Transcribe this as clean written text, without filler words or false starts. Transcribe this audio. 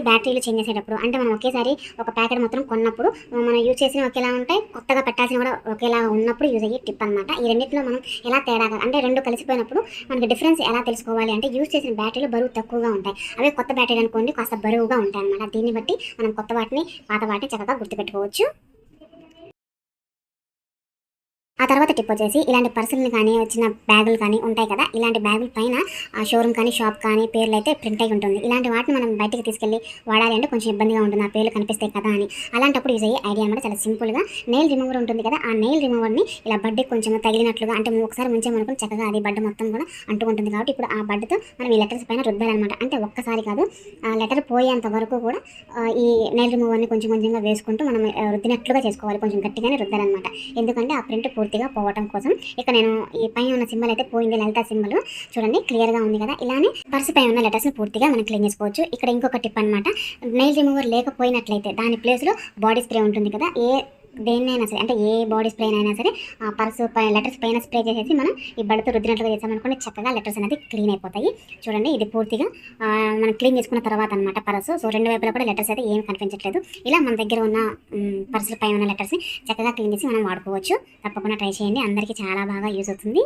బ్యాటరీలు చేంజ్ చేసేటప్పుడు అంటే మనం ఒకేసారి ఒక ప్యాకెట్ మొత్తం కొన్నప్పుడు మనం యూజ్ చేసిన ఒకేలా ఉంటాయి, కొత్తగా పెట్టాల్సిన కూడా ఒకేలా ఉన్నప్పుడు యూజ్ అయ్యే టిప్ అనమాట. ఈ రెండింటిలో మనం ఎలా తేడాగా అంటే రెండు కలిసిపోయినప్పుడు మనకి డిఫరెన్స్ ఎలా తెలుసుకోవాలి అంటే యూజ్ చేసిన బ్యాటరీలు బరువు తక్కువగా ఉంటాయి, అవే కొత్త బ్యాటరీ అనుకోండి కాస్త బరువుగా ఉంటాయి అనమాట. దీన్ని బట్టి మనం కొత్త వాటిని పాత వాటిని చక్కగా గుర్తుపెట్టుకోవచ్చు. ఆ తర్వాత టిప్ వచ్చేసి ఇలాంటి పర్సులు కానీ చిన్న బ్యాగులు కానీ ఉంటాయి కదా, ఇలాంటి బ్యాగుల పైన షోరూమ్ కానీ షాప్ కానీ పేర్లు అయితే ప్రింట్ అయి ఉంటుంది. ఇలాంటి వాటిని మనం బయటికి తీసుకెళ్ళి వాడాలి అంటే కొంచెం ఇబ్బందిగా ఉంటుంది, ఆ పేర్లు కనిపిస్తాయి కదా అని. అలాంటప్పుడు యూజ్ అయ్యే ఐడియా అనమాట చాలా సింపుల్గా నెయిల్ రిమూవర్ ఉంటుంది కదా, ఆ నెయిల్ రిమూవర్ని ఇలా బడ్డకి కొంచెం తగిలినట్లుగా అంటే ఒకసారి ముంచేమనుకుని చక్కగా అది బడ్డ మొత్తం కూడా అంటుకుంటుంది. కాబట్టి ఇప్పుడు ఆ బడ్డతో మనం ఈ లెటర్స్ పైన రుద్దాలన్నమాట. అంటే ఒక్కసారి కాదు, ఆ లెటర్ పోయేంత వరకు కూడా ఈ నెయిల్ రిమూవర్ని కొంచెం కొంచెంగా వేసుకుంటూ మనం రుద్దినట్లుగా చేసుకోవాలి, కొంచెం గట్టిగానే రుద్దాలన్నమాట. ఎందుకంటే ఆ ప్రింట్ పూర్తిగా పోవటం కోసం. ఇక నేను ఈ పైన ఉన్న సింబల్ అయితే పోయింది, లలిత సింబల్ చూడండి క్లియర్గా ఉంది కదా. ఇలానే పర్సు పై ఉన్న లెటర్స్ని పూర్తిగా మనం క్లీన్ చేసుకోవచ్చు. ఇక్కడ ఇంకొక టిప్ అనమాట, నెయిల్ రిమూవర్ లేకపోయినట్లయితే దాని ప్లేస్లో బాడీ స్ప్రే ఉంటుంది కదా, దేన్నైనా సరే అంటే ఏ బాడీ స్ప్రే అయినా సరే ఆ పర్సు పైన లెటర్స్ పైన స్ప్రే చేసేసి మనం ఈ బడితో రుద్దినట్లుగా చేసామనుకోండి చక్కగా లెటర్స్ అనేది క్లీన్ అయిపోతాయి. చూడండి ఇది పూర్తిగా మనం క్లీన్ చేసుకున్న తర్వాత అనమాట పర్సు. సో రెండు వైపులా కూడా లెటర్స్ అయితే ఏమి కనిపించట్లేదు. ఇలా మన దగ్గర ఉన్న పర్సుల పై ఉన్న లెటర్స్ని చక్కగా క్లీన్ చేసి మనం వాడుకోవచ్చు. తప్పకుండా ట్రై చేయండి, అందరికీ చాలా బాగా యూజ్ అవుతుంది.